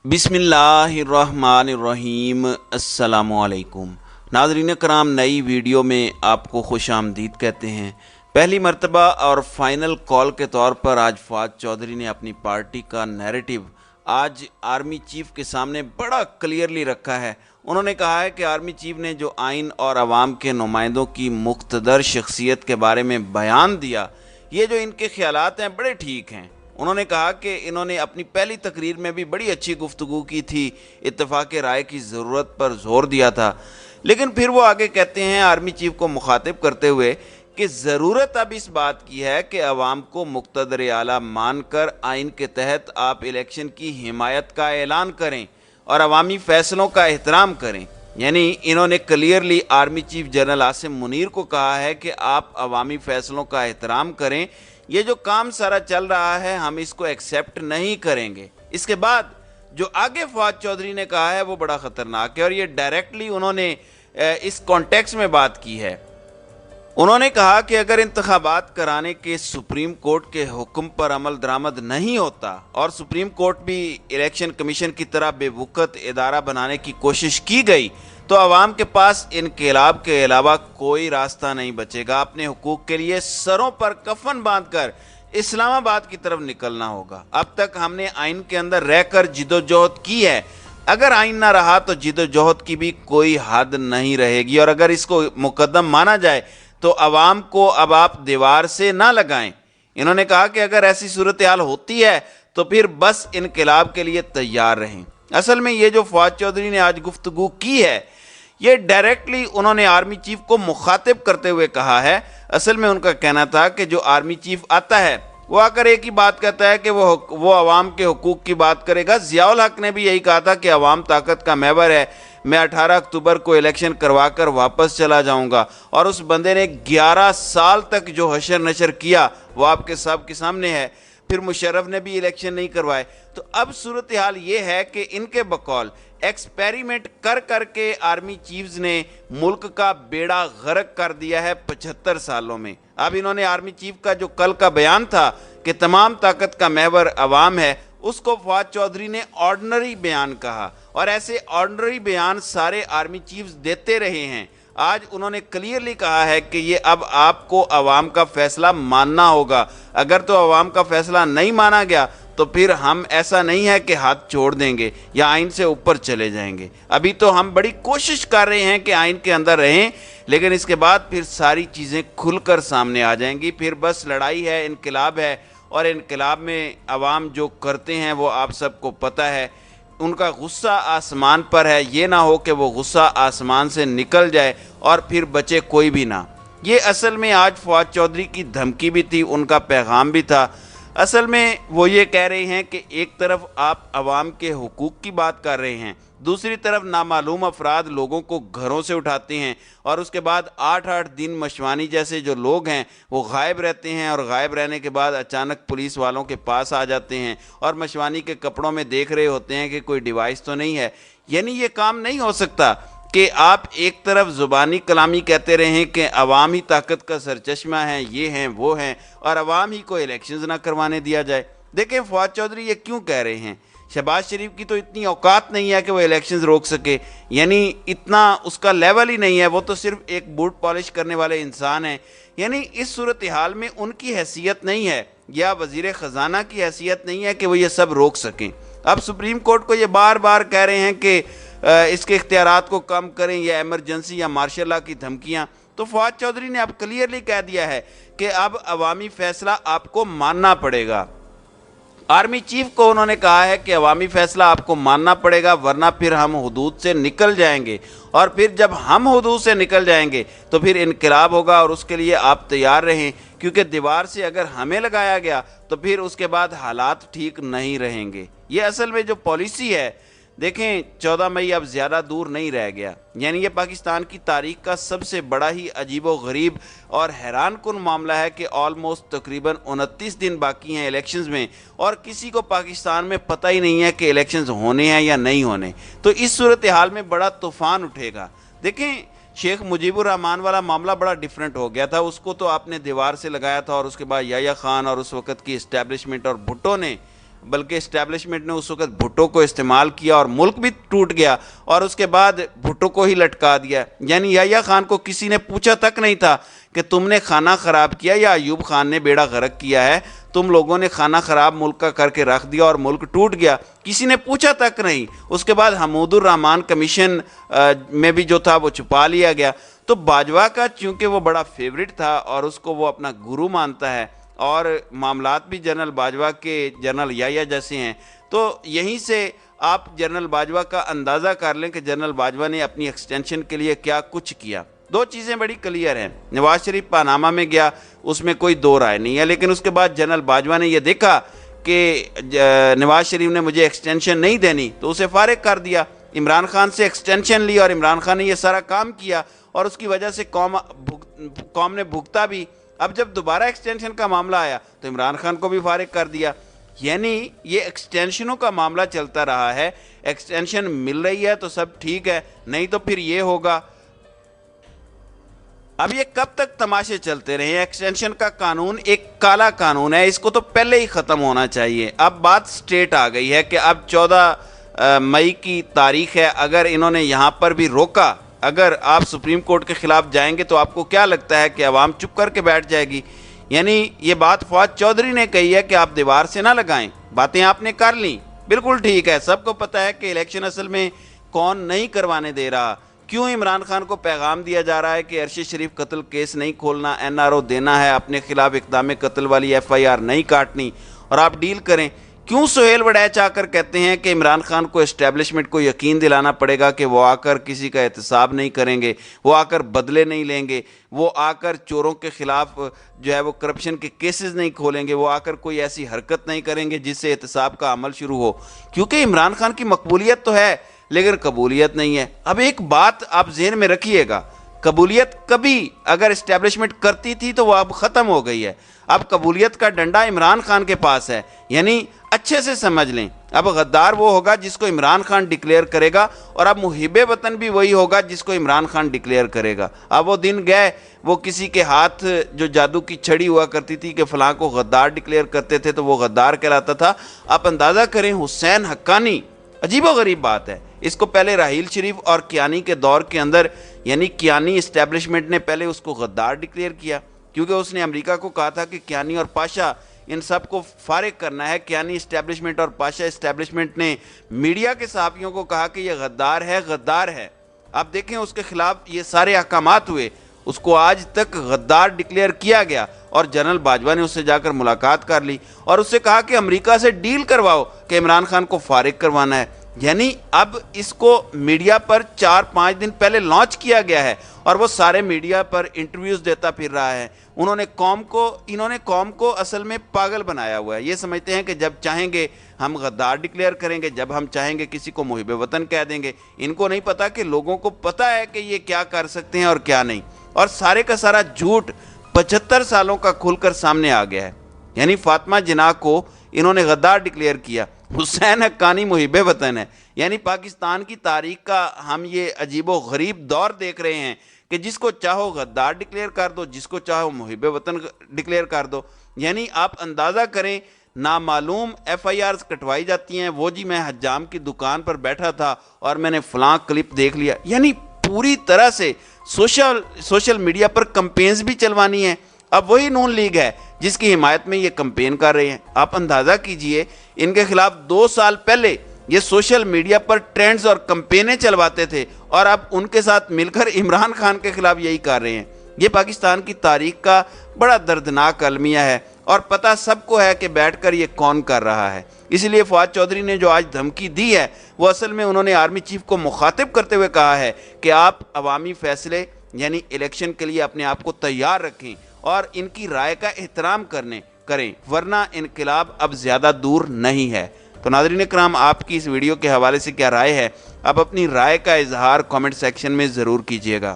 बिस्मिल्लाहिर्रहमानिर्रहीम। अस्सलामुअलैकुम नाज़रीन कराम, नई वीडियो में आपको खुश आमदीद कहते हैं। पहली मर्तबा और फाइनल कॉल के तौर पर आज फवाद चौधरी ने अपनी पार्टी का नैरेटिव आज आर्मी चीफ के सामने बड़ा क्लियरली रखा है। उन्होंने कहा है कि आर्मी चीफ ने जो आइन और अवाम के नुमाइंदों की मुख्तदर शख्सियत के बारे में बयान दिया, ये जो इनके ख्यालात हैं बड़े ठीक हैं। उन्होंने कहा कि इन्होंने अपनी पहली तकरीर में भी बड़ी अच्छी गुफ्तगू की थी, इत्तेफाक राय की ज़रूरत पर जोर दिया था। लेकिन फिर वो आगे कहते हैं आर्मी चीफ को मुखातिब करते हुए कि ज़रूरत अब इस बात की है कि अवाम को मुक़्तदर आला मानकर आइन के तहत आप इलेक्शन की हिमायत का ऐलान करें और अवामी फ़ैसलों का एहतराम करें। यानी इन्होंने clearly army chief general Asim Munir को कहा है कि आप अवामी फ़ैसलों का एहतराम करें, ये जो काम सारा चल रहा है हम इसको एक्सेप्ट नहीं करेंगे। इसके बाद जो आगे फवाद चौधरी ने कहा है वो बड़ा ख़तरनाक है और ये डायरेक्टली उन्होंने इस कॉन्टेक्स्ट में बात की है। उन्होंने कहा कि अगर इंतखाबात कराने के सुप्रीम कोर्ट के हुक्म पर अमल दरामद नहीं होता और सुप्रीम कोर्ट भी इलेक्शन कमीशन की तरह बेवकूफ़ इदारा बनाने की कोशिश की गई तो आवाम के पास इनकलाब के अलावा कोई रास्ता नहीं बचेगा। अपने हुकूक के लिए सरों पर कफन बांधकर इस्लामाबाद की तरफ निकलना होगा। अब तक हमने आइन के अंदर रहकर जिदोजहद की है, अगर आइन ना रहा तो जिदोजहद की भी कोई हद नहीं रहेगी। और अगर इसको मुकद्दम माना जाए तो आवाम को अब आप दीवार से ना लगाएं। इन्होंने कहा कि अगर ऐसी सूरत हाल होती है तो फिर बस इनकलाब के लिए तैयार रहें। असल में ये जो फवाद चौधरी ने आज गुफ्तगू की है ये डायरेक्टली उन्होंने आर्मी चीफ को मुखातिब करते हुए कहा है। असल में उनका कहना था कि जो आर्मी चीफ आता है वो आकर एक ही बात कहता है कि वो अवाम के हुकूक की बात करेगा। ज़ियाउल हक ने भी यही कहा था कि अवाम ताकत का महवर है, मैं 18 अक्टूबर को इलेक्शन करवा कर वापस चला जाऊंगा। और उस बंदे ने 11 साल तक जो हशर नशर किया वो आपके सब के सामने है। फिर मुशर्रफ ने भी इलेक्शन नहीं करवाए। तो अब सूरत हाल ये है कि इनके बकौल एक्सपेरिमेंट कर करके आर्मी चीफ्स ने मुल्क का बेड़ा गर्क कर दिया है 75 सालों में। अब इन्होंने आर्मी चीफ का जो कल का बयान था कि तमाम ताकत का महवर अवाम है, उसको फवाद चौधरी ने ऑर्डिनरी बयान कहा। और ऐसे ऑर्डिनरी बयान सारे आर्मी चीफ्स देते रहे हैं। आज उन्होंने क्लियरली कहा है कि ये अब आपको अवाम का फैसला मानना होगा। अगर तो अवाम का फैसला नहीं माना गया तो फिर हम ऐसा नहीं है कि हाथ छोड़ देंगे या आइन से ऊपर चले जाएंगे। अभी तो हम बड़ी कोशिश कर रहे हैं कि आइन के अंदर रहें, लेकिन इसके बाद फिर सारी चीज़ें खुलकर सामने आ जाएंगी। फिर बस लड़ाई है, इनकलाब है, और इनकलाब में अवाम जो करते हैं वो आप सबको पता है। उनका गुस्सा आसमान पर है, ये ना हो कि वो गुस्सा आसमान से निकल जाए और फिर बचे कोई भी ना। ये असल में आज फवाद चौधरी की धमकी भी थी, उनका पैगाम भी था। असल में वो ये कह रहे हैं कि एक तरफ आप अवाम के हुकूक की बात कर रहे हैं, दूसरी तरफ नामालूम अफराद लोगों को घरों से उठाते हैं और उसके बाद 8-8 दिन मशवानी जैसे जो लोग हैं वो गायब रहते हैं और गायब रहने के बाद अचानक पुलिस वालों के पास आ जाते हैं और मशवानी के कपड़ों में देख रहे होते हैं कि कोई डिवाइस तो नहीं है। यानी ये काम नहीं हो सकता कि आप एक तरफ ज़ुबानी कलामी कहते रहें कि अवाम ही ताकत का सरचश्मा है, ये हैं वो हैं, और अवाम ही को इलेक्शंस ना करवाने दिया जाए। देखें फवाद चौधरी ये क्यों कह रहे हैं। शहबाज शरीफ की तो इतनी औकात नहीं है कि वो इलेक्शंस रोक सके, यानी इतना उसका लेवल ही नहीं है। वो तो सिर्फ एक बूट पॉलिश करने वाले इंसान हैं। यानी इस सूरत हाल में उनकी हैसियत नहीं है या वज़ीर ख़जाना की हैसियत नहीं है कि वो ये सब रोक सकें। अब सुप्रीम कोर्ट को ये बार बार कह रहे हैं कि इसके इख्तियारात को कम करें या एमरजेंसी या मार्शल लॉ की धमकियाँ। तो फवाद चौधरी ने अब क्लियरली कह दिया है कि अब अवामी फ़ैसला आपको मानना पड़ेगा। आर्मी चीफ को उन्होंने कहा है कि अवामी फ़ैसला आपको मानना पड़ेगा, वरना फिर हम हुदूद से निकल जाएंगे। और फिर जब हम हुदूद से निकल जाएंगे तो फिर इनकलाब होगा और उसके लिए आप तैयार रहें, क्योंकि दीवार से अगर हमें लगाया गया तो फिर उसके बाद हालात ठीक नहीं रहेंगे। ये असल में जो पॉलिसी है, देखें 14 मई अब ज़्यादा दूर नहीं रह गया। यानी ये पाकिस्तान की तारीख का सबसे बड़ा ही अजीबो गरीब और हैरान कुन मामला है कि ऑलमोस्ट तकरीबन 29 दिन बाकी हैं इलेक्शंस में और किसी को पाकिस्तान में पता ही नहीं है कि इलेक्शंस होने हैं या नहीं होने। तो इस सूरत हाल में बड़ा तूफ़ान उठेगा। देखें शेख मुजीबुर रहमान वाला मामला बड़ा डिफरेंट हो गया था, उसको तो आपने दीवार से लगाया था और उसके बाद याया खान और उस वक़्त की इस्टेब्लिशमेंट और भुट्टो ने بلکہ اسٹیبلشمنٹ نے اس وقت بھٹو کو استعمال کیا اور ملک بھی ٹوٹ گیا اور اس کے بعد بھٹو کو ہی لٹکا دیا. یعنی یحییٰ خان کو کسی نے پوچھا تک نہیں تھا کہ تم نے کھانہ خراب کیا یا ایوب خان نے بیڑا غرق کیا ہے, تم لوگوں نے کھانا خراب ملک کا کر کے رکھ دیا اور ملک ٹوٹ گیا, کسی نے پوچھا تک نہیں. اس کے بعد حمود الرحمان کمیشن میں بھی جو تھا وہ چھپا لیا گیا. تو باجوہ کا چونکہ وہ بڑا فیوریٹ تھا اور اس کو وہ اپنا گرو مانتا ہے اور معاملات بھی جنرل باجوہ کے جنرل یحییٰ جیسے ہیں, تو یہیں سے آپ جنرل باجوہ کا اندازہ کر لیں کہ جنرل باجوہ نے اپنی ایکسٹینشن کے لیے کیا کچھ کیا. دو چیزیں بڑی کلیئر ہیں, نواز شریف پاناما میں گیا اس میں کوئی دو رائے نہیں ہے, لیکن اس کے بعد جنرل باجوہ نے یہ دیکھا کہ نواز شریف نے مجھے ایکسٹینشن نہیں دینی تو اسے فارغ کر دیا. عمران خان سے ایکسٹینشن لی اور عمران خان نے یہ سارا کام کیا اور اس کی وجہ سے قوم نے بھگتا بھی. اب جب دوبارہ ایکسٹینشن کا معاملہ آیا تو عمران خان کو بھی فارغ کر دیا. یعنی یہ ایکسٹینشنوں کا معاملہ چلتا رہا ہے. ایکسٹینشن مل رہی ہے تو سب ٹھیک ہے, نہیں تو پھر یہ ہوگا. اب یہ کب تک تماشے چلتے رہے؟ ایکسٹینشن کا قانون ایک کالا قانون ہے, اس کو تو پہلے ہی ختم ہونا چاہیے. اب بات سٹیٹ آ گئی ہے کہ اب 14 مئی کی تاریخ ہے, اگر انہوں نے یہاں پر بھی روکا, اگر آپ سپریم کورٹ کے خلاف جائیں گے تو آپ کو کیا لگتا ہے کہ عوام چپ کر کے بیٹھ جائے گی؟ یعنی یہ بات فواد چودھری نے کہی ہے کہ آپ دیوار سے نہ لگائیں, باتیں آپ نے کر لیں, بالکل ٹھیک ہے. سب کو پتہ ہے کہ الیکشن اصل میں کون نہیں کروانے دے رہا. کیوں عمران خان کو پیغام دیا جا رہا ہے کہ ارشد شریف قتل کیس نہیں کھولنا, این آر او دینا ہے, اپنے خلاف اقدام قتل والی ایف آئی آر نہیں کاٹنی اور آپ ڈیل کریں. کیوں سہیل وڑیچ آ کر کہتے ہیں کہ عمران خان کو اسٹیبلشمنٹ کو یقین دلانا پڑے گا کہ وہ آ کر کسی کا احتساب نہیں کریں گے, وہ آ کر بدلے نہیں لیں گے, وہ آ کر چوروں کے خلاف جو ہے وہ کرپشن کے کیسز نہیں کھولیں گے, وہ آ کر کوئی ایسی حرکت نہیں کریں گے جس سے احتساب کا عمل شروع ہو. کیونکہ عمران خان کی مقبولیت تو ہے لیکن قبولیت نہیں ہے. اب ایک بات آپ ذہن میں رکھیے گا, قبولیت کبھی اگر اسٹیبلشمنٹ کرتی تھی تو وہ اب ختم ہو گئی ہے. اب قبولیت کا ڈنڈا عمران خان کے پاس ہے. یعنی اچھے سے سمجھ لیں, اب غدار وہ ہوگا جس کو عمران خان ڈکلیئر کرے گا اور اب محب وطن بھی وہی ہوگا جس کو عمران خان ڈکلیئر کرے گا. اب وہ دن گئے, وہ کسی کے ہاتھ جو جادو کی چھڑی ہوا کرتی تھی کہ فلاں کو غدار ڈکلیئر کرتے تھے تو وہ غدار کہلاتا تھا. آپ اندازہ کریں حسین حقانی, عجیب و غریب بات ہے, اس کو پہلے راحیل شریف اور کیانی کے دور کے اندر, یعنی کیانی اسٹیبلشمنٹ نے پہلے اس کو غدار ڈکلیئر کیا کیونکہ اس نے امریکہ کو کہا تھا کہ کیانی اور پاشا ان سب کو فارغ کرنا ہے. کیانی اسٹیبلشمنٹ اور پاشا اسٹیبلشمنٹ نے میڈیا کے صحافیوں کو کہا کہ یہ غدار ہے, غدار ہے. آپ دیکھیں اس کے خلاف یہ سارے احکامات ہوئے, اس کو آج تک غدار ڈکلیئر کیا گیا اور جنرل باجوہ نے اس سے جا کر ملاقات کر لی اور اس سے کہا کہ امریکہ سے ڈیل کرواؤ کہ عمران خان کو فارغ کروانا ہے. یعنی اب اس کو میڈیا پر 4-5 دن پہلے لانچ کیا گیا ہے اور وہ سارے میڈیا پر انٹرویوز دیتا پھر رہا ہے. انہوں نے قوم کو اصل میں پاگل بنایا ہوا ہے. یہ سمجھتے ہیں کہ جب چاہیں گے ہم غدار ڈکلیئر کریں گے, جب ہم چاہیں گے کسی کو محب وطن کہہ دیں گے. ان کو نہیں پتا کہ لوگوں کو پتا ہے کہ یہ کیا کر سکتے ہیں اور کیا نہیں. اور سارے کا سارا جھوٹ 75 سالوں کا کھل کر سامنے آ گیا ہے. یعنی فاطمہ جناح کو انہوں نے غدار ڈکلیئر کیا, حسین حقانی محب وطن ہے. یعنی پاکستان کی تاریخ کا ہم یہ عجیب و غریب دور دیکھ رہے ہیں کہ جس کو چاہو غدار ڈکلیئر کر دو, جس کو چاہو محب وطن ڈکلیئر کر دو. یعنی آپ اندازہ کریں, نامعلوم ایف آئی آرز کٹوائی جاتی ہیں. وہ جی میں حجام کی دکان پر بیٹھا تھا اور میں نے فلاں کلپ دیکھ لیا. یعنی پوری طرح سے سوشل میڈیا پر کمپینز بھی چلوانی ہیں. اب وہی نون لیگ ہے جس کی حمایت میں یہ کمپین کر رہے ہیں. آپ اندازہ کیجئے, ان کے خلاف 2 سال پہلے یہ سوشل میڈیا پر ٹرینڈز اور کمپینیں چلواتے تھے اور اب ان کے ساتھ مل کر عمران خان کے خلاف یہی کر رہے ہیں. یہ پاکستان کی تاریخ کا بڑا دردناک المیہ ہے اور پتہ سب کو ہے کہ بیٹھ کر یہ کون کر رہا ہے. اس لیے فواد چودھری نے جو آج دھمکی دی ہے وہ اصل میں انہوں نے آرمی چیف کو مخاطب کرتے ہوئے کہا ہے کہ آپ عوامی فیصلے یعنی الیکشن کے لیے اپنے آپ کو تیار رکھیں اور ان کی رائے کا احترام کریں, ورنہ انقلاب اب زیادہ دور نہیں ہے. تو ناظرین کرام, آپ کی اس ویڈیو کے حوالے سے کیا رائے ہے؟ آپ اپنی رائے کا اظہار کامنٹ سیکشن میں ضرور کیجیے گا.